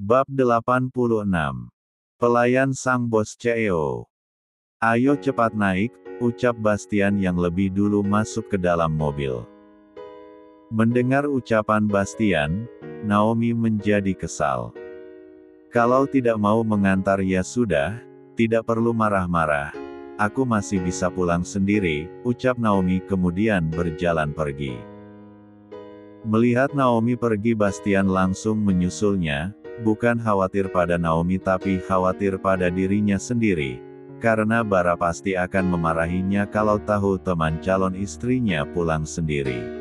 Bab 86. Pelayan sang bos CEO. Ayo cepat naik, ucap Bastian yang lebih dulu masuk ke dalam mobil. Mendengar ucapan Bastian, Naomi menjadi kesal. Kalau tidak mau mengantar ya sudah, tidak perlu marah-marah. Aku masih bisa pulang sendiri, ucap Naomi kemudian berjalan pergi. Melihat Naomi pergi, Bastian langsung menyusulnya, bukan khawatir pada Naomi tapi khawatir pada dirinya sendiri, karena Bara pasti akan memarahinya kalau tahu teman calon istrinya pulang sendiri.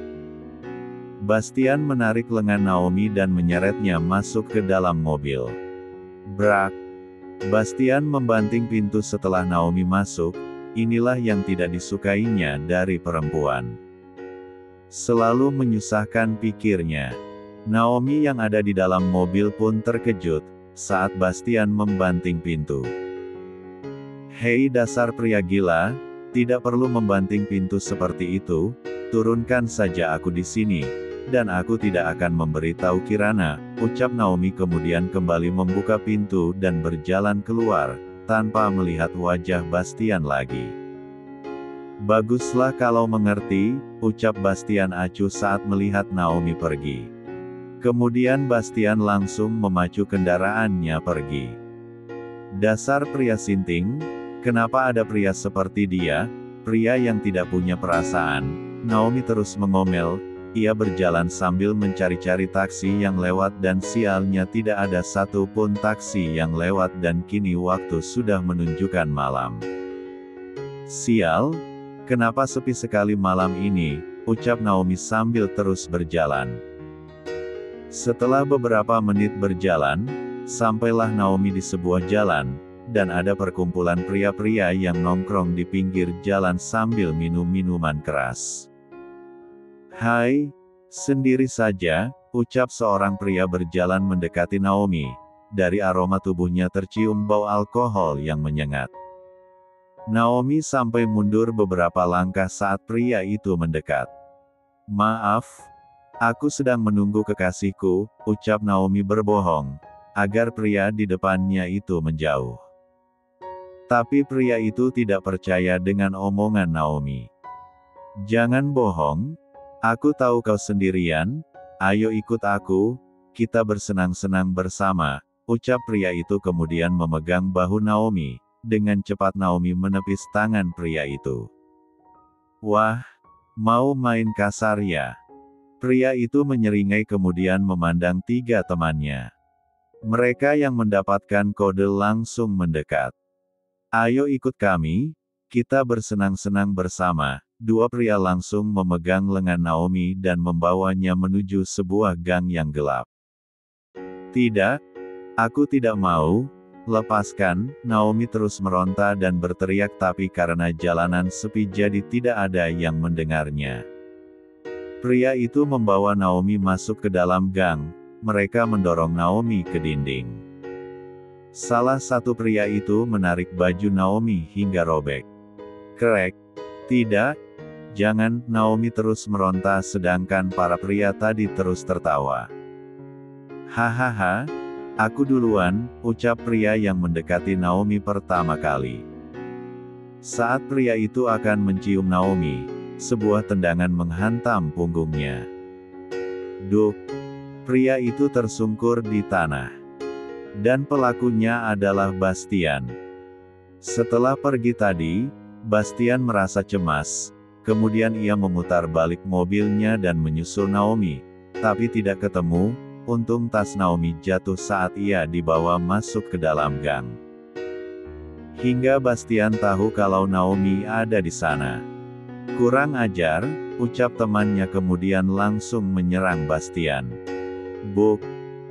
Bastian menarik lengan Naomi dan menyeretnya masuk ke dalam mobil. Brak! Bastian membanting pintu setelah Naomi masuk. Inilah yang tidak disukainya dari perempuan. Selalu menyusahkan pikirnya. Naomi yang ada di dalam mobil pun terkejut saat Bastian membanting pintu. Hei dasar pria gila, tidak perlu membanting pintu seperti itu, turunkan saja aku di sini, dan aku tidak akan memberitahu Kirana, ucap Naomi kemudian kembali membuka pintu dan berjalan keluar, tanpa melihat wajah Bastian lagi. Baguslah kalau mengerti, ucap Bastian acuh saat melihat Naomi pergi. Kemudian Bastian langsung memacu kendaraannya pergi. Dasar pria sinting, kenapa ada pria seperti dia, pria yang tidak punya perasaan, Naomi terus mengomel. Ia berjalan sambil mencari-cari taksi yang lewat dan sialnya tidak ada satu pun taksi yang lewat dan kini waktu sudah menunjukkan malam. Sial, kenapa sepi sekali malam ini, ucap Naomi sambil terus berjalan. Setelah beberapa menit berjalan, sampailah Naomi di sebuah jalan, dan ada perkumpulan pria-pria yang nongkrong di pinggir jalan sambil minum minuman keras. Hai, sendiri saja, ucap seorang pria berjalan mendekati Naomi. Dari aroma tubuhnya tercium bau alkohol yang menyengat. Naomi sampai mundur beberapa langkah saat pria itu mendekat. Maaf, aku sedang menunggu kekasihku, ucap Naomi berbohong, agar pria di depannya itu menjauh. Tapi pria itu tidak percaya dengan omongan Naomi. Jangan bohong, aku tahu kau sendirian, ayo ikut aku, kita bersenang-senang bersama, ucap pria itu kemudian memegang bahu Naomi. Dengan cepat Naomi menepis tangan pria itu. Wah, mau main kasar ya? Pria itu menyeringai kemudian memandang tiga temannya. Mereka yang mendapatkan kode langsung mendekat. Ayo ikut kami, kita bersenang-senang bersama. Dua pria langsung memegang lengan Naomi dan membawanya menuju sebuah gang yang gelap. Tidak, aku tidak mau, lepaskan, Naomi terus meronta dan berteriak tapi karena jalanan sepi jadi tidak ada yang mendengarnya. Pria itu membawa Naomi masuk ke dalam gang, mereka mendorong Naomi ke dinding. Salah satu pria itu menarik baju Naomi hingga robek. Krek. Tidak, jangan, Naomi terus meronta sedangkan para pria tadi terus tertawa. Hahaha, aku duluan, ucap pria yang mendekati Naomi pertama kali. Saat pria itu akan mencium Naomi, sebuah tendangan menghantam punggungnya. Duk! Pria itu tersungkur di tanah. Dan pelakunya adalah Bastian. Setelah pergi tadi, Bastian merasa cemas, kemudian ia memutar balik mobilnya dan menyusul Naomi, tapi tidak ketemu. Untung tas Naomi jatuh saat ia dibawa masuk ke dalam gang. Hingga Bastian tahu kalau Naomi ada di sana. Kurang ajar, ucap temannya kemudian langsung menyerang Bastian. Buk!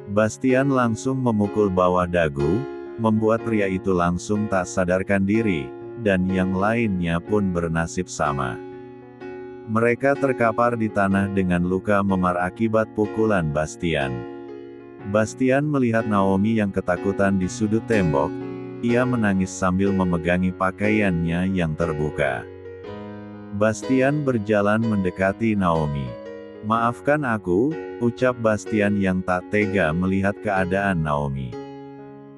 Bastian langsung memukul bawah dagu, membuat pria itu langsung tak sadarkan diri, dan yang lainnya pun bernasib sama. Mereka terkapar di tanah dengan luka memar akibat pukulan Bastian. Bastian melihat Naomi yang ketakutan di sudut tembok. Ia menangis sambil memegangi pakaiannya yang terbuka. Bastian berjalan mendekati Naomi. "Maafkan aku," ucap Bastian yang tak tega melihat keadaan Naomi.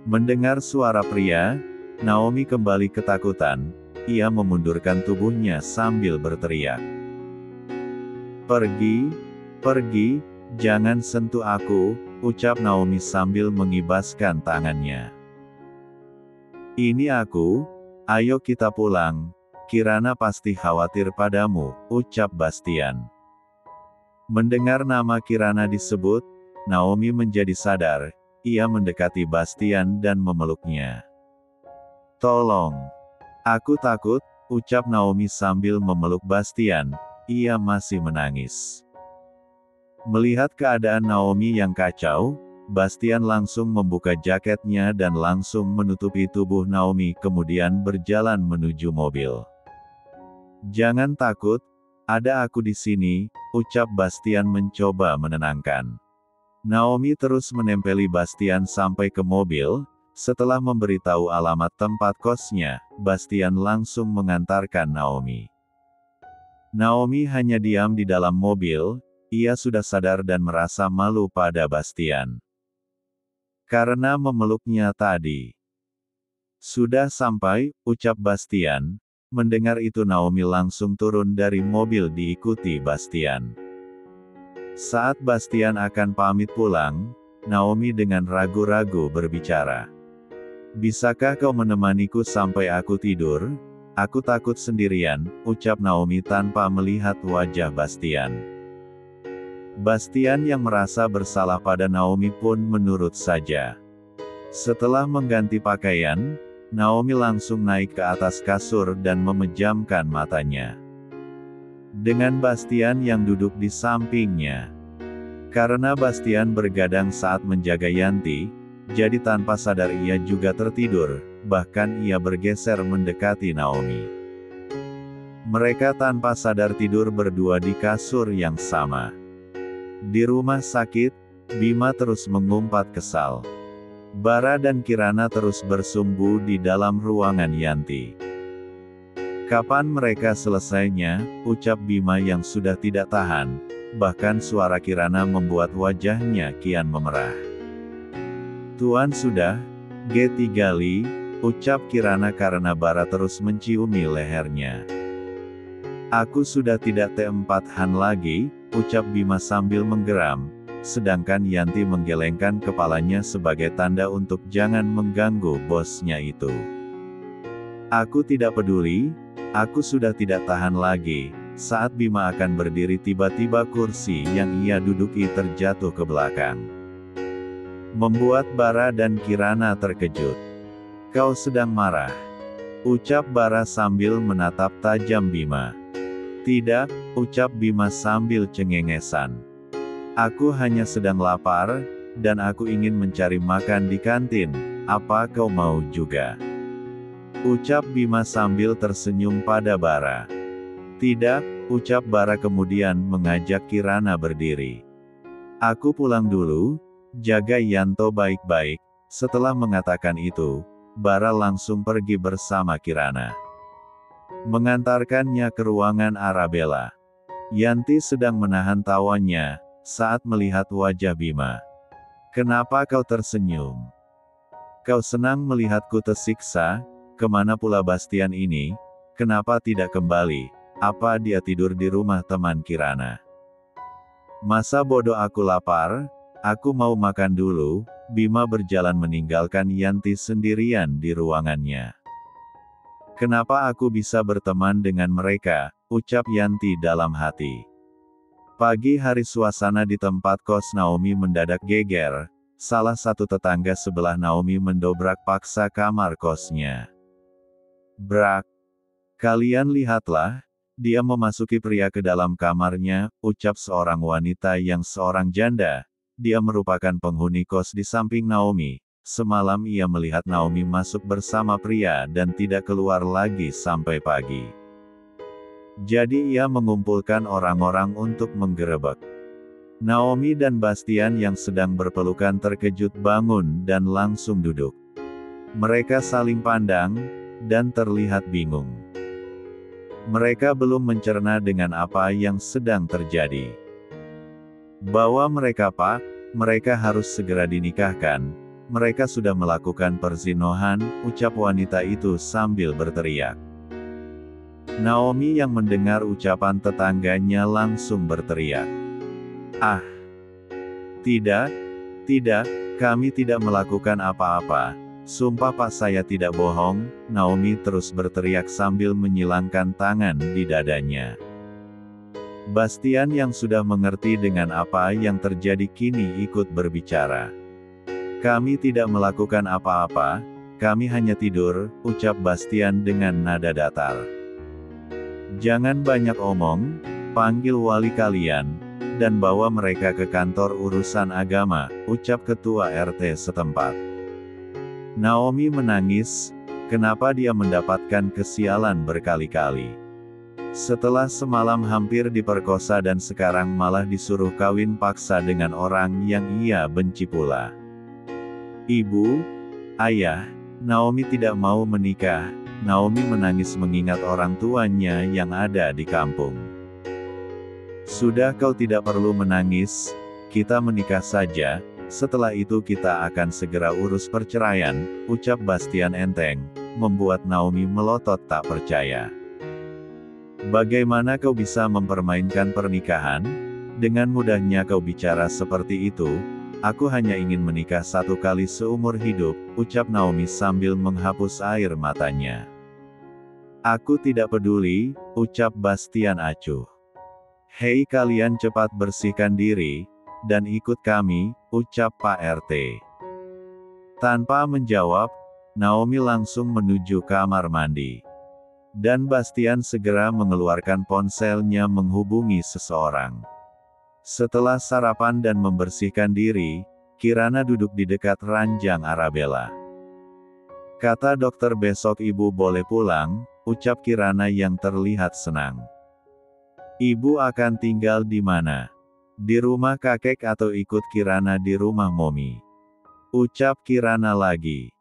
Mendengar suara pria, Naomi kembali ketakutan. Ia memundurkan tubuhnya sambil berteriak. "Pergi, pergi, jangan sentuh aku," ucap Naomi sambil mengibaskan tangannya. "Ini aku, ayo kita pulang, Kirana pasti khawatir padamu," ucap Bastian. Mendengar nama Kirana disebut, Naomi menjadi sadar. Ia mendekati Bastian dan memeluknya. "Tolong. Aku takut," ucap Naomi sambil memeluk Bastian. Ia masih menangis. Melihat keadaan Naomi yang kacau, Bastian langsung membuka jaketnya dan langsung menutupi tubuh Naomi kemudian berjalan menuju mobil. "Jangan takut, ada aku di sini," ucap Bastian mencoba menenangkan. Naomi terus menempeli Bastian sampai ke mobil. Setelah memberitahu alamat tempat kosnya, Bastian langsung mengantarkan Naomi. Naomi hanya diam di dalam mobil. Ia sudah sadar dan merasa malu pada Bastian karena memeluknya tadi. "Sudah sampai," ucap Bastian. Mendengar itu Naomi langsung turun dari mobil diikuti Bastian. Saat Bastian akan pamit pulang, Naomi dengan ragu-ragu berbicara. "Bisakah kau menemaniku sampai aku tidur? Aku takut sendirian," ucap Naomi tanpa melihat wajah Bastian. Bastian yang merasa bersalah pada Naomi pun menurut saja. Setelah mengganti pakaian, Naomi langsung naik ke atas kasur dan memejamkan matanya. Dengan Bastian yang duduk di sampingnya. Karena Bastian bergadang saat menjaga Yanti, jadi tanpa sadar ia juga tertidur, bahkan ia bergeser mendekati Naomi. Mereka tanpa sadar tidur berdua di kasur yang sama. Di rumah sakit, Bima terus mengumpat kesal. Bara dan Kirana terus bersumbu di dalam ruangan Yanti. "Kapan mereka selesainya?" ucap Bima yang sudah tidak tahan. Bahkan suara Kirana membuat wajahnya kian memerah. "Tuan sudah, G3 Li," ucap Kirana karena Bara terus menciumi lehernya. "Aku sudah tidak T4 Han lagi," ucap Bima sambil menggeram. Sedangkan Yanti menggelengkan kepalanya sebagai tanda untuk jangan mengganggu bosnya itu. "Aku tidak peduli, aku sudah tidak tahan lagi." Saat Bima akan berdiri tiba-tiba kursi yang ia duduki terjatuh ke belakang. Membuat Bara dan Kirana terkejut. "Kau sedang marah?" ucap Bara sambil menatap tajam Bima. "Tidak," ucap Bima sambil cengengesan. "Aku hanya sedang lapar, dan aku ingin mencari makan di kantin. Apa kau mau juga?" ucap Bima sambil tersenyum pada Bara. "Tidak," ucap Bara kemudian mengajak Kirana berdiri. "Aku pulang dulu, jaga Yanto baik-baik." Setelah mengatakan itu, Bara langsung pergi bersama Kirana. Mengantarkannya ke ruangan Arabella. Yanti sedang menahan tawanya, saat melihat wajah Bima. "Kenapa kau tersenyum? Kau senang melihatku tersiksa? Kemana pula Bastian ini? Kenapa tidak kembali? Apa dia tidur di rumah teman Kirana?" "Masa bodoh aku lapar? Aku mau makan dulu." Bima berjalan meninggalkan Yanti sendirian di ruangannya. "Kenapa aku bisa berteman dengan mereka?" ucap Yanti dalam hati. Pagi hari suasana di tempat kos Naomi mendadak geger. Salah satu tetangga sebelah Naomi mendobrak paksa kamar kosnya. "Brak! Kalian lihatlah, dia memasuki pria ke dalam kamarnya," ucap seorang wanita yang seorang janda. Dia merupakan penghuni kos di samping Naomi. Semalam ia melihat Naomi masuk bersama pria dan tidak keluar lagi sampai pagi. Jadi ia mengumpulkan orang-orang untuk menggerebek. Naomi dan Bastian yang sedang berpelukan terkejut bangun dan langsung duduk. Mereka saling pandang, dan terlihat bingung. Mereka belum mencerna dengan apa yang sedang terjadi. Bahwa mereka harus segera dinikahkan. Mereka sudah melakukan perzinohan, ucap wanita itu sambil berteriak. Naomi yang mendengar ucapan tetangganya langsung berteriak. Ah! Tidak, kami tidak melakukan apa-apa. Sumpah Pak, saya tidak bohong, Naomi terus berteriak sambil menyilangkan tangan di dadanya. Bastian yang sudah mengerti dengan apa yang terjadi kini ikut berbicara. Kami tidak melakukan apa-apa, kami hanya tidur, ucap Bastian dengan nada datar. Jangan banyak omong, panggil wali kalian, dan bawa mereka ke kantor urusan agama, ucap ketua RT setempat. Naomi menangis, kenapa dia mendapatkan kesialan berkali-kali. Setelah semalam hampir diperkosa dan sekarang malah disuruh kawin paksa dengan orang yang ia benci pula. Ibu, ayah, Naomi tidak mau menikah. Naomi menangis mengingat orang tuanya yang ada di kampung. Sudah, kau tidak perlu menangis, kita menikah saja. Setelah itu kita akan segera urus perceraian, ucap Bastian enteng, membuat Naomi melotot tak percaya. Bagaimana kau bisa mempermainkan pernikahan? Dengan mudahnya kau bicara seperti itu. Aku hanya ingin menikah satu kali seumur hidup, ucap Naomi sambil menghapus air matanya. Aku tidak peduli, ucap Bastian acuh. Hei kalian, cepat bersihkan diri, dan ikut kami, ucap Pak RT. Tanpa menjawab, Naomi langsung menuju kamar mandi. Dan Bastian segera mengeluarkan ponselnya menghubungi seseorang. Setelah sarapan dan membersihkan diri, Kirana duduk di dekat ranjang Arabella. Kata dokter besok ibu boleh pulang, ucap Kirana yang terlihat senang. Ibu akan tinggal di mana? Di rumah kakek atau ikut Kirana di rumah Momi? Ucap Kirana lagi.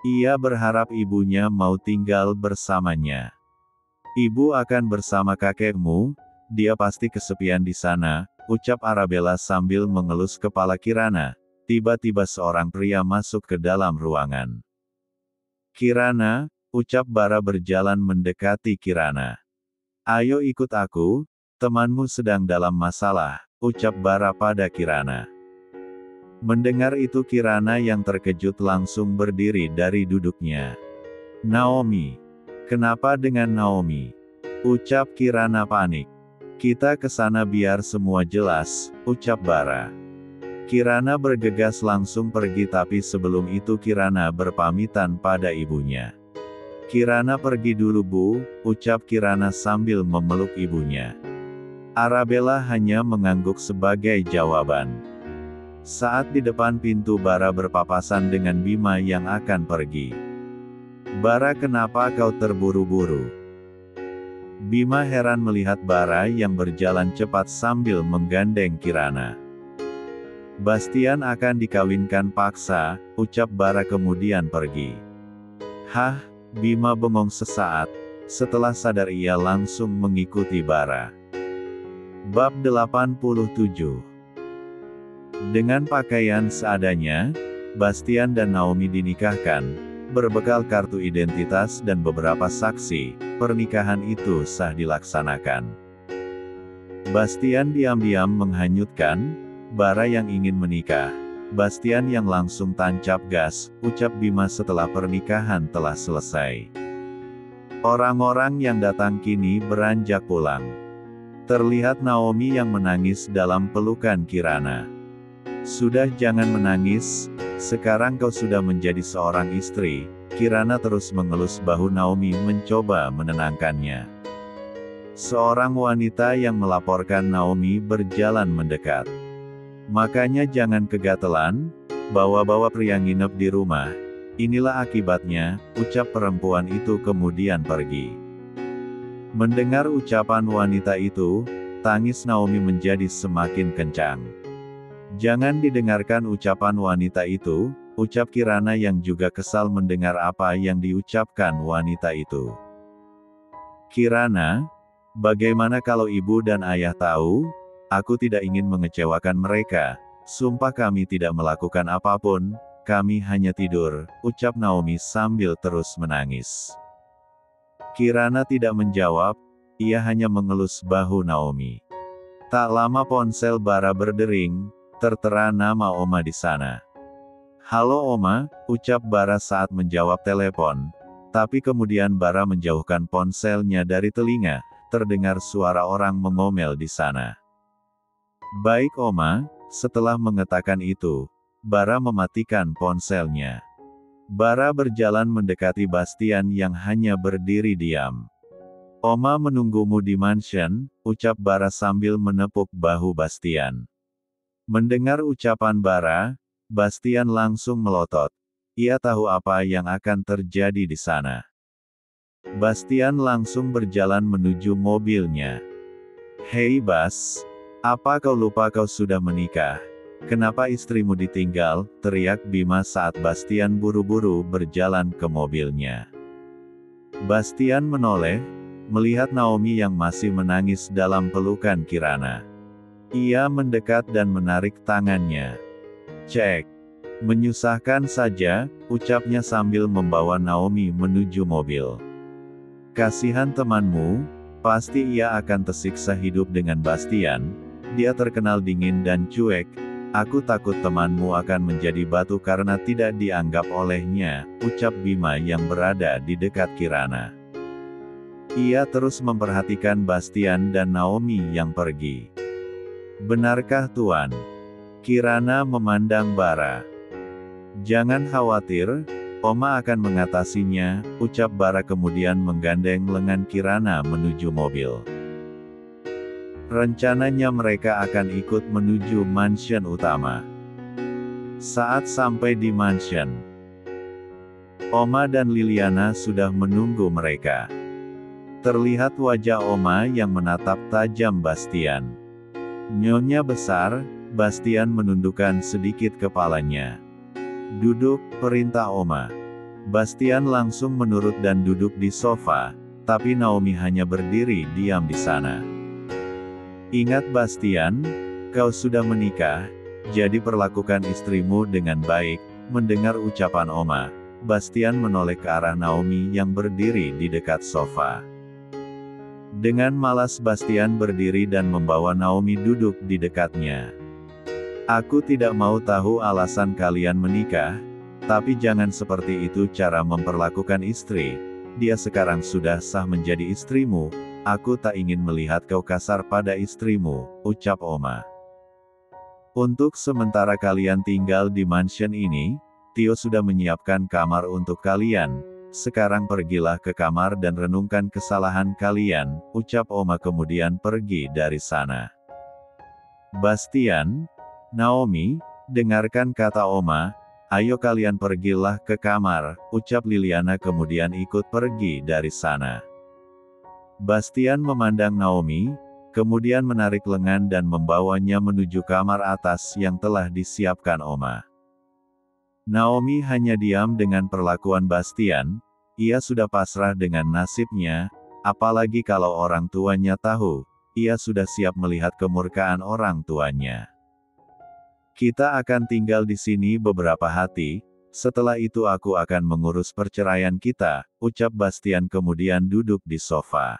Ia berharap ibunya mau tinggal bersamanya. Ibu akan bersama kakekmu, dia pasti kesepian di sana, ucap Arabella sambil mengelus kepala Kirana. Tiba-tiba seorang pria masuk ke dalam ruangan. Kirana, ucap Bara berjalan mendekati Kirana. Ayo ikut aku, temanmu sedang dalam masalah, ucap Bara pada Kirana. Mendengar itu Kirana yang terkejut langsung berdiri dari duduknya. Naomi. Kenapa dengan Naomi? Ucap Kirana panik. Kita ke sana biar semua jelas, ucap Bara. Kirana bergegas langsung pergi tapi sebelum itu Kirana berpamitan pada ibunya. Kirana pergi dulu bu, ucap Kirana sambil memeluk ibunya. Arabella hanya mengangguk sebagai jawaban. Saat di depan pintu Bara berpapasan dengan Bima yang akan pergi. Bara, kenapa kau terburu-buru? Bima heran melihat Bara yang berjalan cepat sambil menggandeng Kirana. Bastian akan dikawinkan paksa, ucap Bara kemudian pergi. Hah, Bima bengong sesaat, setelah sadar ia langsung mengikuti Bara. Bab 87. Dengan pakaian seadanya, Bastian dan Naomi dinikahkan, berbekal kartu identitas dan beberapa saksi, pernikahan itu sah dilaksanakan. Bastian diam-diam menghanyutkan Bara yang ingin menikah. Bastian yang langsung tancap gas, ucap Bima setelah pernikahan telah selesai. Orang-orang yang datang kini beranjak pulang. Terlihat Naomi yang menangis dalam pelukan Kirana. Sudah, jangan menangis, sekarang kau sudah menjadi seorang istri. Kirana terus mengelus bahu Naomi mencoba menenangkannya. Seorang wanita yang melaporkan Naomi berjalan mendekat. Makanya jangan kegatelan, bawa-bawa pria nginep di rumah. Inilah akibatnya, ucap perempuan itu kemudian pergi. Mendengar ucapan wanita itu, tangis Naomi menjadi semakin kencang. Jangan didengarkan ucapan wanita itu, ucap Kirana yang juga kesal mendengar apa yang diucapkan wanita itu. Kirana, bagaimana kalau ibu dan ayah tahu? Aku tidak ingin mengecewakan mereka. Sumpah kami tidak melakukan apapun, kami hanya tidur, ucap Naomi sambil terus menangis. Kirana tidak menjawab, ia hanya mengelus bahu Naomi. Tak lama ponsel Bara berdering, tertera nama Oma di sana. Halo Oma, ucap Bara saat menjawab telepon. Tapi kemudian Bara menjauhkan ponselnya dari telinga, terdengar suara orang mengomel di sana. Baik Oma, setelah mengatakan itu, Bara mematikan ponselnya. Bara berjalan mendekati Bastian yang hanya berdiri diam. Oma menunggumu di mansion, ucap Bara sambil menepuk bahu Bastian. Mendengar ucapan Bara, Bastian langsung melotot. Ia tahu apa yang akan terjadi di sana. Bastian langsung berjalan menuju mobilnya. Hei Bas, apa kau lupa kau sudah menikah? Kenapa istrimu ditinggal? Teriak Bima saat Bastian buru-buru berjalan ke mobilnya. Bastian menoleh, melihat Naomi yang masih menangis dalam pelukan Kirana. Ia mendekat dan menarik tangannya. Cek. Menyusahkan saja, ucapnya sambil membawa Naomi menuju mobil. Kasihan temanmu, pasti ia akan tersiksa hidup dengan Bastian. Dia terkenal dingin dan cuek. Aku takut temanmu akan menjadi batu karena tidak dianggap olehnya, ucap Bima yang berada di dekat Kirana. Ia terus memperhatikan Bastian dan Naomi yang pergi. Benarkah Tuan? Kirana memandang Bara. Jangan khawatir, Oma akan mengatasinya, ucap Bara kemudian menggandeng lengan Kirana menuju mobil. Rencananya mereka akan ikut menuju mansion utama. Saat sampai di mansion, Oma dan Liliana sudah menunggu mereka. Terlihat wajah Oma yang menatap tajam Bastian. Nyonya besar, Bastian menundukkan sedikit kepalanya. Duduk, perintah Oma. Bastian langsung menurut dan duduk di sofa, tapi Naomi hanya berdiri diam di sana. Ingat Bastian, kau sudah menikah, jadi perlakukan istrimu dengan baik. Mendengar ucapan Oma, Bastian menoleh ke arah Naomi yang berdiri di dekat sofa. Dengan malas Bastian berdiri dan membawa Naomi duduk di dekatnya. Aku tidak mau tahu alasan kalian menikah, tapi jangan seperti itu cara memperlakukan istri. Dia sekarang sudah sah menjadi istrimu. Aku tak ingin melihat kau kasar pada istrimu, ucap Oma. Untuk sementara kalian tinggal di mansion ini, Tio sudah menyiapkan kamar untuk kalian. Sekarang pergilah ke kamar dan renungkan kesalahan kalian, ucap Oma kemudian pergi dari sana. Bastian, Naomi, dengarkan kata Oma, ayo kalian pergilah ke kamar, ucap Liliana kemudian ikut pergi dari sana. Bastian memandang Naomi, kemudian menarik lengan dan membawanya menuju kamar atas yang telah disiapkan Oma. Naomi hanya diam dengan perlakuan Bastian, ia sudah pasrah dengan nasibnya, apalagi kalau orang tuanya tahu, ia sudah siap melihat kemurkaan orang tuanya. Kita akan tinggal di sini beberapa hari, setelah itu aku akan mengurus perceraian kita, ucap Bastian kemudian duduk di sofa.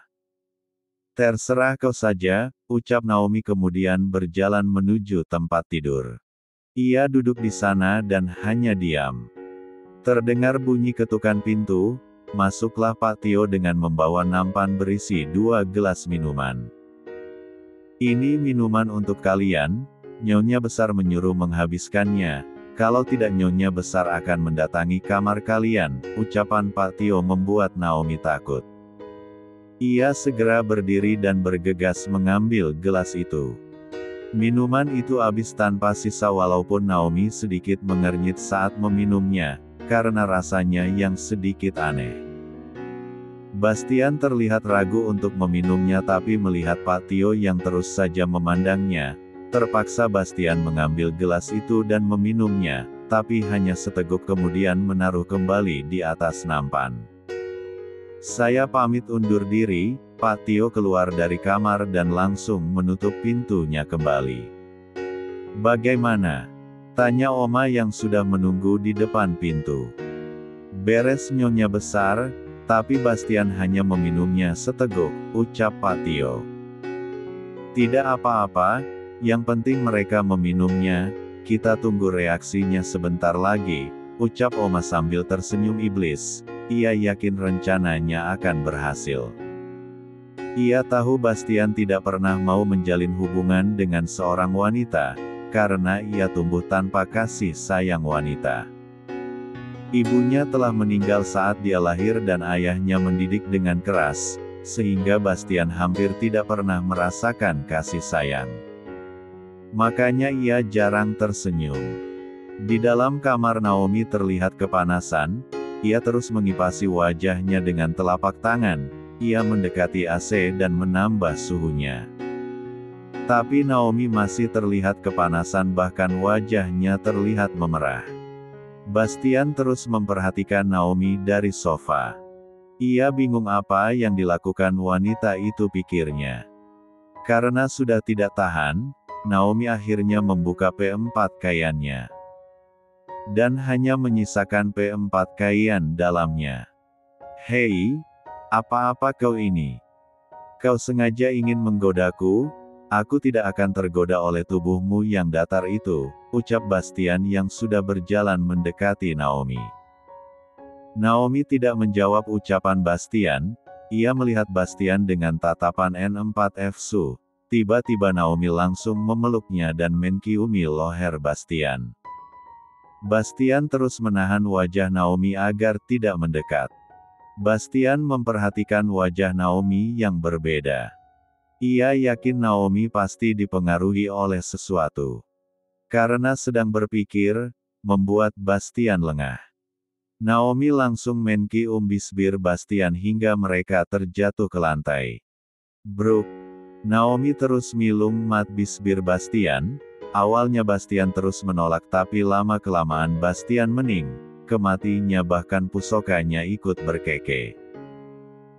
Terserah kau saja, ucap Naomi kemudian berjalan menuju tempat tidur. Ia duduk di sana dan hanya diam. Terdengar bunyi ketukan pintu, masuklah Pak Tio dengan membawa nampan berisi 2 gelas minuman. Ini minuman untuk kalian, Nyonya Besar menyuruh menghabiskannya, kalau tidak Nyonya Besar akan mendatangi kamar kalian, ucapan Pak Tio membuat Naomi takut. Ia segera berdiri dan bergegas mengambil gelas itu. Minuman itu habis tanpa sisa walaupun Naomi sedikit mengernyit saat meminumnya, karena rasanya yang sedikit aneh. Bastian terlihat ragu untuk meminumnya tapi melihat Pak Tio yang terus saja memandangnya, terpaksa Bastian mengambil gelas itu dan meminumnya, tapi hanya seteguk kemudian menaruh kembali di atas nampan. Saya pamit undur diri, Pak Tio keluar dari kamar dan langsung menutup pintunya kembali. "Bagaimana?" tanya Oma yang sudah menunggu di depan pintu. "Beres Nyonya Besar, tapi Bastian hanya meminumnya seteguk," ucap Pak Tio. "Tidak apa-apa, yang penting mereka meminumnya, kita tunggu reaksinya sebentar lagi," ucap Oma sambil tersenyum iblis. Ia yakin rencananya akan berhasil. Ia tahu Bastian tidak pernah mau menjalin hubungan dengan seorang wanita, karena ia tumbuh tanpa kasih sayang wanita. Ibunya telah meninggal saat dia lahir dan ayahnya mendidik dengan keras, sehingga Bastian hampir tidak pernah merasakan kasih sayang. Makanya ia jarang tersenyum. Di dalam kamar Naomi terlihat kepanasan, ia terus mengipasi wajahnya dengan telapak tangan. Ia mendekati AC dan menambah suhunya. Tapi Naomi masih terlihat kepanasan, bahkan wajahnya terlihat memerah. Bastian terus memperhatikan Naomi dari sofa. Ia bingung apa yang dilakukan wanita itu, pikirnya. Karena sudah tidak tahan, Naomi akhirnya membuka P4 kayannya. Dan hanya menyisakan P4 kain dalamnya. "Hei, apa-apa kau ini? Kau sengaja ingin menggodaku? Aku tidak akan tergoda oleh tubuhmu yang datar itu," ucap Bastian yang sudah berjalan mendekati Naomi. Naomi tidak menjawab ucapan Bastian. Ia melihat Bastian dengan tatapan N4FSU. Tiba-tiba Naomi langsung memeluknya dan menciumi leher Bastian. Bastian terus menahan wajah Naomi agar tidak mendekat. Bastian memperhatikan wajah Naomi yang berbeda. Ia yakin Naomi pasti dipengaruhi oleh sesuatu. Karena sedang berpikir, membuat Bastian lengah. Naomi langsung mencium bibir Bastian hingga mereka terjatuh ke lantai. "Bruk!" Naomi terus milung-mat bibir Bastian. Awalnya Bastian terus menolak, tapi lama-kelamaan Bastian mening. Kematinya bahkan pusokanya ikut berkeke.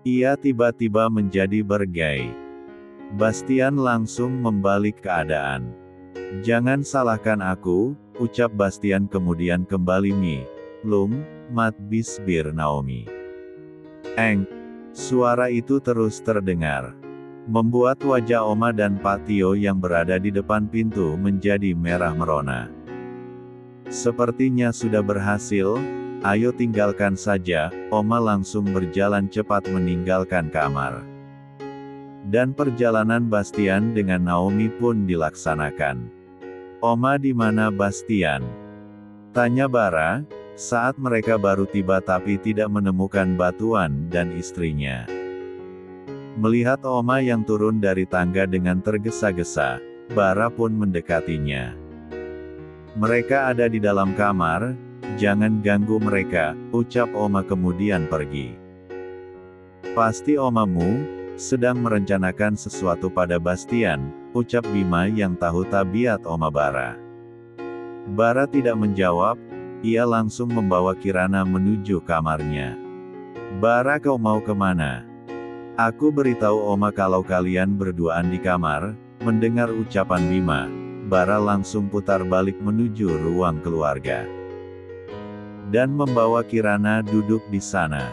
Ia tiba-tiba menjadi bergai. Bastian langsung membalik keadaan. "Jangan salahkan aku," ucap Bastian kemudian kembali mat bibir Naomi. "Eng!" Suara itu terus terdengar. Membuat wajah Oma dan Pak Tio yang berada di depan pintu menjadi merah merona. "Sepertinya sudah berhasil, ayo tinggalkan saja." Oma langsung berjalan cepat meninggalkan kamar. Dan perjalanan Bastian dengan Naomi pun dilaksanakan. "Oma, di mana Bastian?" tanya Bara, saat mereka baru tiba tapi tidak menemukan Batuan dan istrinya. Melihat Oma yang turun dari tangga dengan tergesa-gesa, Bara pun mendekatinya. "Mereka ada di dalam kamar, jangan ganggu mereka," ucap Oma kemudian pergi. "Pasti omamu sedang merencanakan sesuatu pada Bastian," ucap Bima yang tahu tabiat Oma Bara. Bara tidak menjawab, ia langsung membawa Kirana menuju kamarnya. "Bara, kau mau kemana? Aku beritahu Oma kalau kalian berduaan di kamar." Mendengar ucapan Bima, Bara langsung putar balik menuju ruang keluarga. Dan membawa Kirana duduk di sana.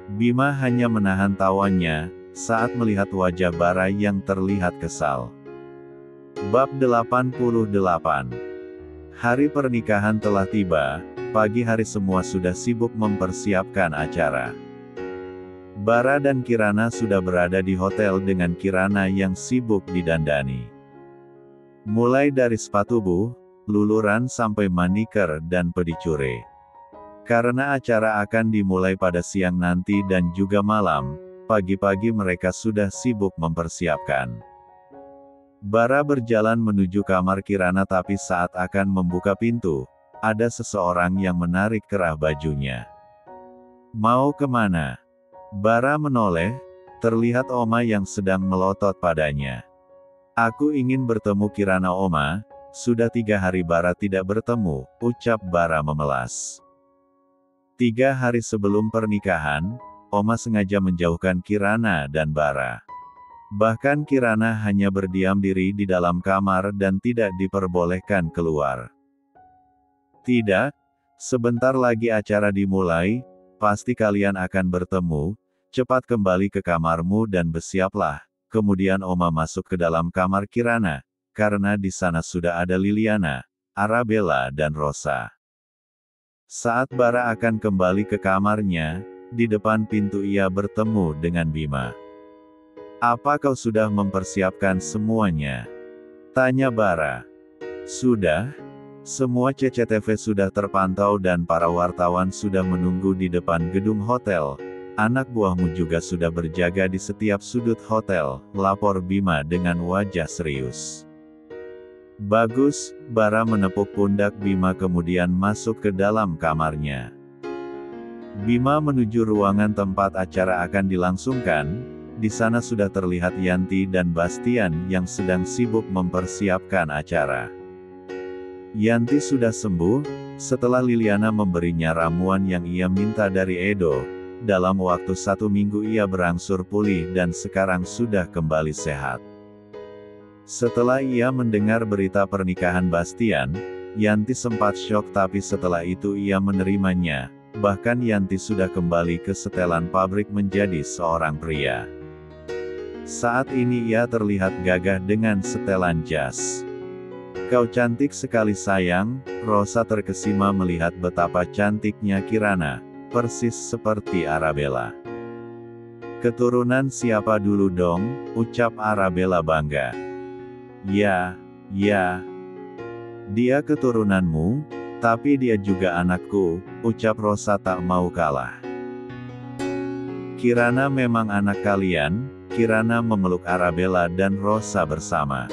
Bima hanya menahan tawaannya, saat melihat wajah Bara yang terlihat kesal. Bab 88. Hari pernikahan telah tiba, pagi hari semua sudah sibuk mempersiapkan acara. Bara dan Kirana sudah berada di hotel dengan Kirana yang sibuk didandani. Mulai dari spa tubuh, luluran sampai manicure dan pedicure. Karena acara akan dimulai pada siang nanti dan juga malam, pagi-pagi mereka sudah sibuk mempersiapkan. Bara berjalan menuju kamar Kirana, tapi saat akan membuka pintu, ada seseorang yang menarik kerah bajunya. "Mau kemana?" Bara menoleh, terlihat Oma yang sedang melotot padanya. "Aku ingin bertemu Kirana Oma, sudah 3 hari Bara tidak bertemu," ucap Bara memelas. 3 hari sebelum pernikahan, Oma sengaja menjauhkan Kirana dan Bara. Bahkan Kirana hanya berdiam diri di dalam kamar dan tidak diperbolehkan keluar. Tidak, sebentar lagi acara dimulai, pasti kalian akan bertemu, cepat kembali ke kamarmu dan bersiaplah. Kemudian Oma masuk ke dalam kamar Kirana, karena di sana sudah ada Liliana, Arabella dan Rosa. Saat Bara akan kembali ke kamarnya, di depan pintu ia bertemu dengan Bima. "Apa kau sudah mempersiapkan semuanya?" tanya Bara. "Sudah. Semua CCTV sudah terpantau dan para wartawan sudah menunggu di depan gedung hotel. Anak buahmu juga sudah berjaga di setiap sudut hotel," lapor Bima dengan wajah serius. "Bagus," Bara menepuk pundak Bima kemudian masuk ke dalam kamarnya. Bima menuju ruangan tempat acara akan dilangsungkan. Di sana sudah terlihat Yanti dan Bastian yang sedang sibuk mempersiapkan acara. Yanti sudah sembuh, setelah Liliana memberinya ramuan yang ia minta dari Edo. Dalam waktu 1 minggu ia berangsur pulih dan sekarang sudah kembali sehat. Setelah ia mendengar berita pernikahan Bastian, Yanti sempat syok tapi setelah itu ia menerimanya. Bahkan Yanti sudah kembali ke setelan pabrik menjadi seorang pria. Saat ini ia terlihat gagah dengan setelan jas. "Kau cantik sekali sayang," Rosa terkesima melihat betapa cantiknya Kirana, persis seperti Arabella. "Keturunan siapa dulu dong?" ucap Arabella bangga. Ya, dia keturunanmu, tapi dia juga anakku," ucap Rosa tak mau kalah. "Kirana memang anak kalian?" Kirana memeluk Arabella dan Rosa bersama.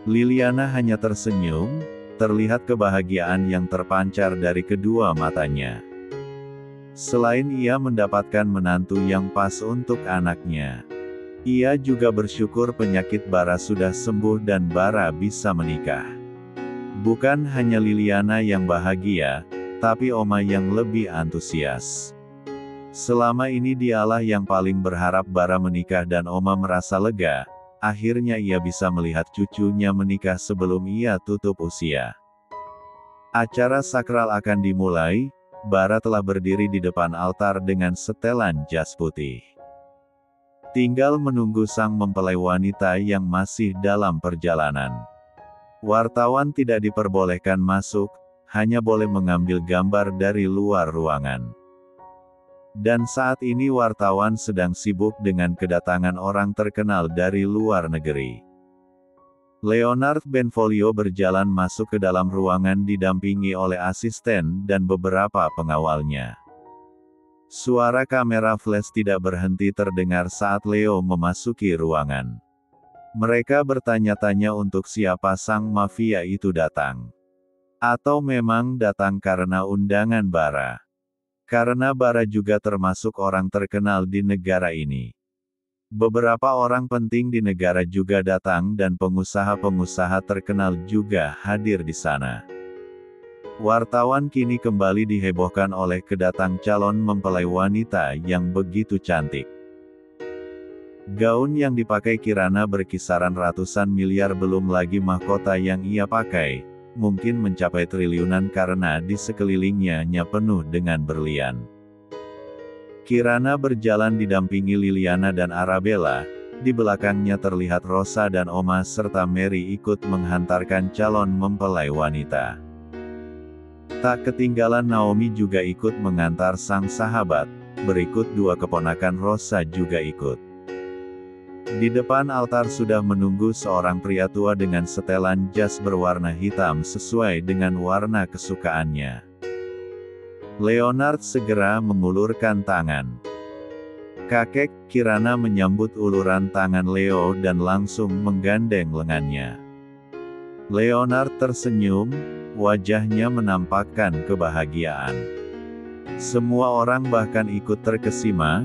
Liliana hanya tersenyum, terlihat kebahagiaan yang terpancar dari kedua matanya. Selain ia mendapatkan menantu yang pas untuk anaknya, ia juga bersyukur penyakit Bara sudah sembuh dan Bara bisa menikah. Bukan hanya Liliana yang bahagia, tapi Oma yang lebih antusias. Selama ini dialah yang paling berharap Bara menikah dan Oma merasa lega, akhirnya ia bisa melihat cucunya menikah sebelum ia tutup usia. Acara sakral akan dimulai, Bara telah berdiri di depan altar dengan setelan jas putih. Tinggal menunggu sang mempelai wanita yang masih dalam perjalanan. Wartawan tidak diperbolehkan masuk, hanya boleh mengambil gambar dari luar ruangan. Dan saat ini wartawan sedang sibuk dengan kedatangan orang terkenal dari luar negeri. Leonard Benvolio berjalan masuk ke dalam ruangan didampingi oleh asisten dan beberapa pengawalnya. Suara kamera flash tidak berhenti terdengar saat Leo memasuki ruangan. Mereka bertanya-tanya untuk siapa sang mafia itu datang. Atau memang datang karena undangan Bara. Karena Bara juga termasuk orang terkenal di negara ini. Beberapa orang penting di negara juga datang dan pengusaha-pengusaha terkenal juga hadir di sana. Wartawan kini kembali dihebohkan oleh kedatang calon mempelai wanita yang begitu cantik. Gaun yang dipakai Kirana berkisaran ratusan miliar belum lagi mahkota yang ia pakai. Mungkin mencapai triliunan karena di sekelilingnya penuh dengan berlian. Kirana berjalan didampingi Liliana dan Arabella, di belakangnya terlihat Rosa dan Oma serta Mary ikut menghantarkan calon mempelai wanita. Tak ketinggalan Naomi juga ikut mengantar sang sahabat, berikut 2 keponakan Rosa juga ikut. Di depan altar sudah menunggu seorang pria tua dengan setelan jas berwarna hitam sesuai dengan warna kesukaannya. Leonard segera mengulurkan tangan. Kakek Kirana menyambut uluran tangan Leo dan langsung menggandeng lengannya. Leonard tersenyum, wajahnya menampakkan kebahagiaan. Semua orang bahkan ikut terkesima,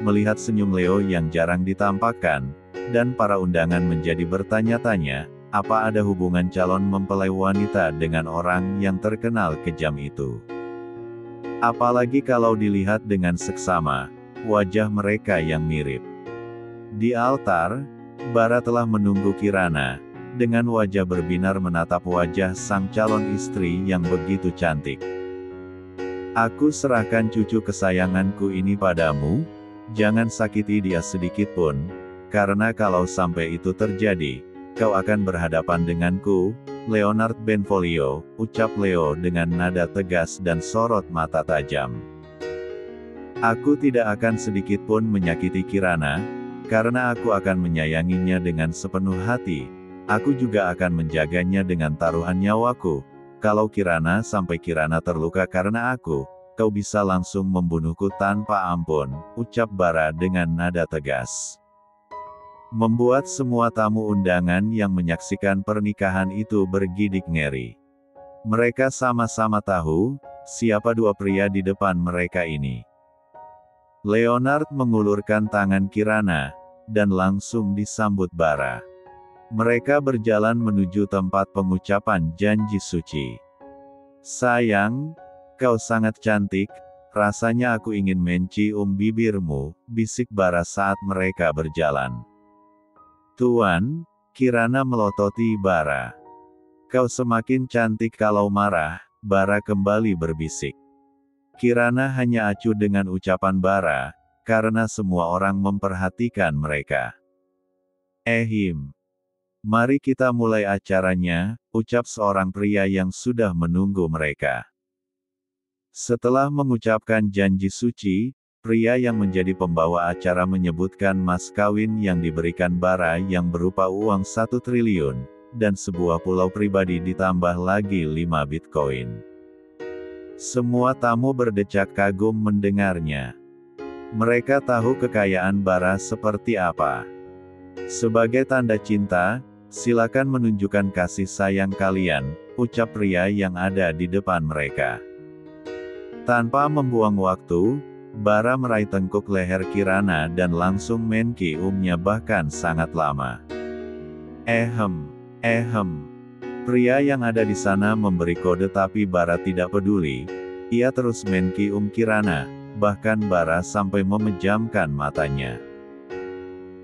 melihat senyum Leo yang jarang ditampakkan, dan para undangan menjadi bertanya-tanya, apa ada hubungan calon mempelai wanita dengan orang yang terkenal kejam itu. Apalagi kalau dilihat dengan seksama, wajah mereka yang mirip. Di altar, Bara telah menunggu Kirana, dengan wajah berbinar menatap wajah sang calon istri yang begitu cantik. Aku serahkan cucu kesayanganku ini padamu, jangan sakiti dia sedikit pun, karena kalau sampai itu terjadi, kau akan berhadapan denganku, Leonard Benvolio, ucap Leo dengan nada tegas dan sorot mata tajam. Aku tidak akan sedikit pun menyakiti Kirana, karena aku akan menyayanginya dengan sepenuh hati, aku juga akan menjaganya dengan taruhan nyawaku. Kalau Kirana sampai Kirana terluka karena aku, kau bisa langsung membunuhku tanpa ampun, ucap Bara dengan nada tegas. Membuat semua tamu undangan yang menyaksikan pernikahan itu bergidik ngeri. Mereka sama-sama tahu, siapa dua pria di depan mereka ini. Leonard mengulurkan tangan Kirana, dan langsung disambut Bara. Mereka berjalan menuju tempat pengucapan janji suci. Sayang, kau sangat cantik, rasanya aku ingin mencium bibirmu, bisik Bara saat mereka berjalan. Tuan, Kirana melototi Bara. Kau semakin cantik kalau marah, Bara kembali berbisik. Kirana hanya acuh dengan ucapan Bara, karena semua orang memperhatikan mereka. Mari kita mulai acaranya, ucap seorang pria yang sudah menunggu mereka. Setelah mengucapkan janji suci, pria yang menjadi pembawa acara menyebutkan mas kawin yang diberikan Bara yang berupa uang 1 triliun, dan sebuah pulau pribadi ditambah lagi 5 Bitcoin. Semua tamu berdecak kagum mendengarnya. Mereka tahu kekayaan Bara seperti apa. Sebagai tanda cinta, silakan menunjukkan kasih sayang kalian, ucap pria yang ada di depan mereka. Tanpa membuang waktu, Bara meraih tengkuk leher Kirana dan langsung menciumnya bahkan sangat lama. Pria yang ada di sana memberi kode tapi Bara tidak peduli. Ia terus mencium Kirana, bahkan Bara sampai memejamkan matanya.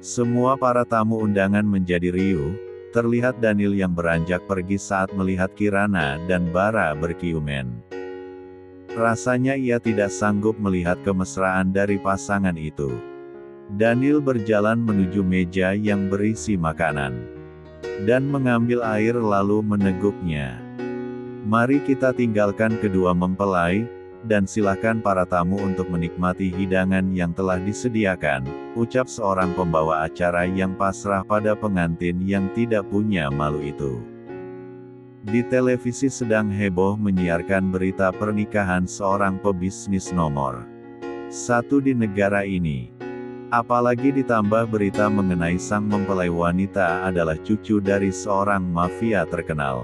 Semua para tamu undangan menjadi riuh, terlihat Daniel yang beranjak pergi saat melihat Kirana dan Bara berkiuman. Rasanya ia tidak sanggup melihat kemesraan dari pasangan itu. Daniel berjalan menuju meja yang berisi makanan dan mengambil air lalu meneguknya. Mari kita tinggalkan kedua mempelai, dan silakan para tamu untuk menikmati hidangan yang telah disediakan, ucap seorang pembawa acara yang pasrah pada pengantin yang tidak punya malu itu. Di televisi sedang heboh menyiarkan berita pernikahan seorang pebisnis nomor 1 di negara ini. Apalagi ditambah berita mengenai sang mempelai wanita adalah cucu dari seorang mafia terkenal.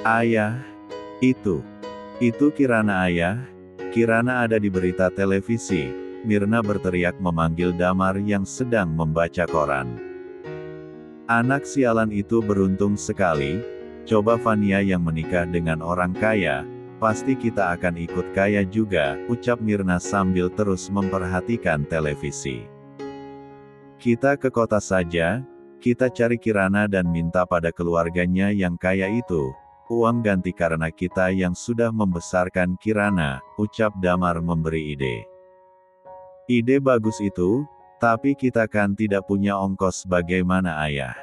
Ayah, itu Kirana ayah, Kirana ada di berita televisi, Mirna berteriak memanggil Damar yang sedang membaca koran. Anak sialan itu beruntung sekali, coba Fania yang menikah dengan orang kaya, pasti kita akan ikut kaya juga, ucap Mirna sambil terus memperhatikan televisi. Kita ke kota saja, kita cari Kirana dan minta pada keluarganya yang kaya itu, uang ganti karena kita yang sudah membesarkan Kirana, ucap Damar memberi ide. Ide bagus itu, tapi kita kan tidak punya ongkos bagaimana ayah?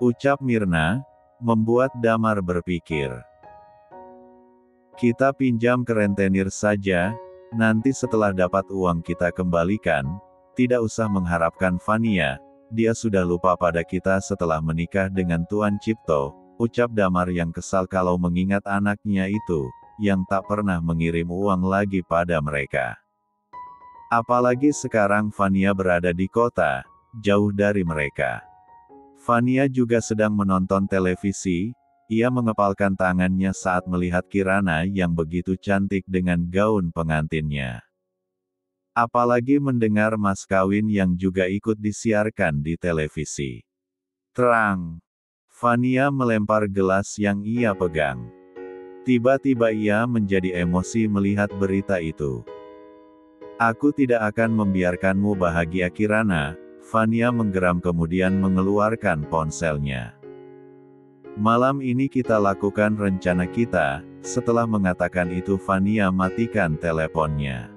Ucap Mirna, membuat Damar berpikir. Kita pinjam ke rentenir saja, nanti setelah dapat uang kita kembalikan, tidak usah mengharapkan Fania, dia sudah lupa pada kita setelah menikah dengan Tuan Cipto, ucap Damar yang kesal kalau mengingat anaknya itu, yang tak pernah mengirim uang lagi pada mereka. Apalagi sekarang Fania berada di kota, jauh dari mereka. Fania juga sedang menonton televisi. Ia mengepalkan tangannya saat melihat Kirana yang begitu cantik dengan gaun pengantinnya. Apalagi mendengar mas kawin yang juga ikut disiarkan di televisi. Terang. Fania melempar gelas yang ia pegang. Tiba-tiba ia menjadi emosi melihat berita itu. Aku tidak akan membiarkanmu bahagia Kirana. Vania menggeram kemudian mengeluarkan ponselnya. Malam ini kita lakukan rencana kita. Setelah mengatakan itu Vania matikan teleponnya.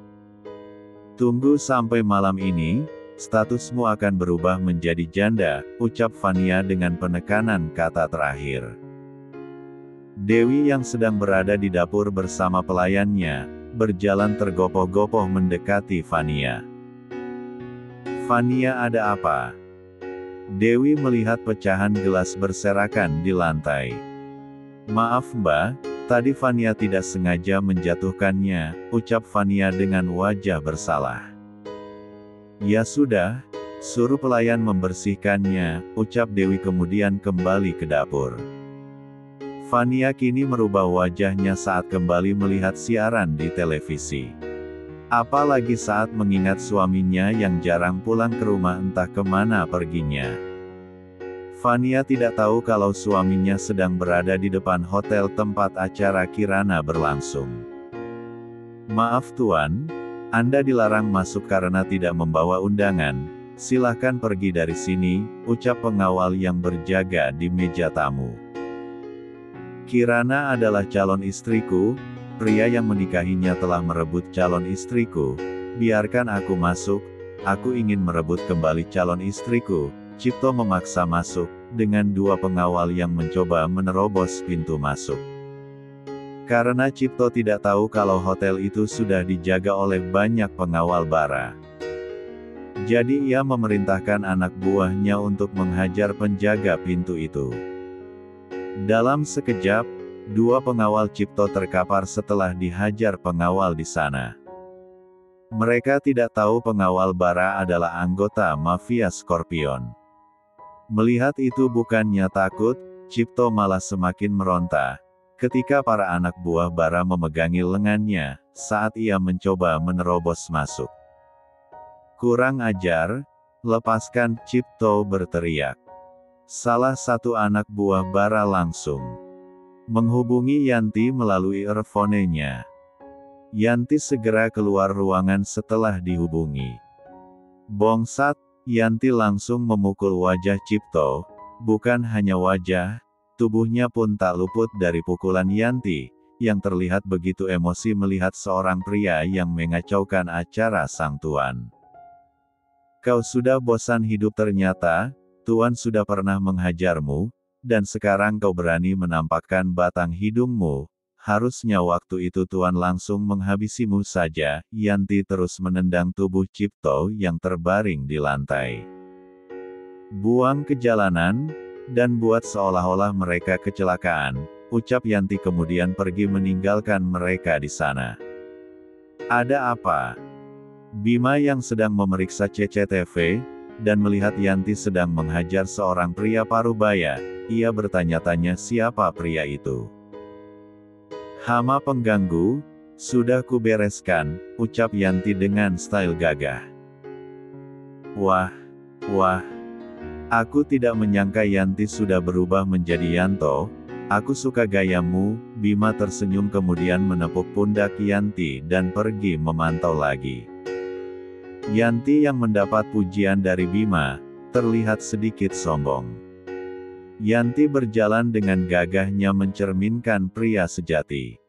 Tunggu sampai malam ini, statusmu akan berubah menjadi janda, ucap Vania dengan penekanan kata terakhir. Dewi yang sedang berada di dapur bersama pelayannya, berjalan tergopoh-gopoh mendekati Vania. Vania, ada apa? Dewi melihat pecahan gelas berserakan di lantai. Maaf Mbak, tadi Vania tidak sengaja menjatuhkannya, ucap Vania dengan wajah bersalah. Ya sudah, suruh pelayan membersihkannya, ucap Dewi kemudian kembali ke dapur. Vania kini merubah wajahnya saat kembali melihat siaran di televisi. Apalagi saat mengingat suaminya yang jarang pulang ke rumah entah kemana perginya. Vania tidak tahu kalau suaminya sedang berada di depan hotel tempat acara Kirana berlangsung. Maaf Tuan, Anda dilarang masuk karena tidak membawa undangan, silahkan pergi dari sini, ucap pengawal yang berjaga di meja tamu. Kirana adalah calon istriku, pria yang menikahinya telah merebut calon istriku, biarkan aku masuk, aku ingin merebut kembali calon istriku. Cipto memaksa masuk, dengan dua pengawal yang mencoba menerobos pintu masuk. Karena Cipto tidak tahu kalau hotel itu sudah dijaga oleh banyak pengawal bara. Jadi ia memerintahkan anak buahnya untuk menghajar penjaga pintu itu. Dalam sekejap, dua pengawal Cipto terkapar setelah dihajar pengawal di sana. Mereka tidak tahu pengawal bara adalah anggota mafia Scorpion. Melihat itu bukannya takut, Cipto malah semakin meronta, ketika para anak buah bara memegangi lengannya, saat ia mencoba menerobos masuk. Kurang ajar, lepaskan, Cipto berteriak. Salah satu anak buah bara langsung menghubungi Yanti melalui earphone-nya. Yanti segera keluar ruangan setelah dihubungi. Bongsat, Yanti langsung memukul wajah Cipto, bukan hanya wajah, tubuhnya pun tak luput dari pukulan Yanti, yang terlihat begitu emosi melihat seorang pria yang mengacaukan acara sang tuan. Kau sudah bosan hidup ternyata, Tuan sudah pernah menghajarmu, dan sekarang kau berani menampakkan batang hidungmu, harusnya waktu itu Tuan langsung menghabisimu saja. Yanti terus menendang tubuh Cipto yang terbaring di lantai. Buang ke jalanan, dan buat seolah-olah mereka kecelakaan, ucap Yanti kemudian pergi meninggalkan mereka di sana. Ada apa? Bima yang sedang memeriksa CCTV, dan melihat Yanti sedang menghajar seorang pria parubaya, ia bertanya-tanya siapa pria itu. Hama pengganggu, sudah kubereskan, ucap Yanti dengan style gagah. Wah, aku tidak menyangka Yanti sudah berubah menjadi Yanto, aku suka gayamu. Bima tersenyum kemudian menepuk pundak Yanti dan pergi memantau lagi. Yanti yang mendapat pujian dari Bima, terlihat sedikit sombong. Yanti berjalan dengan gagahnya mencerminkan pria sejati.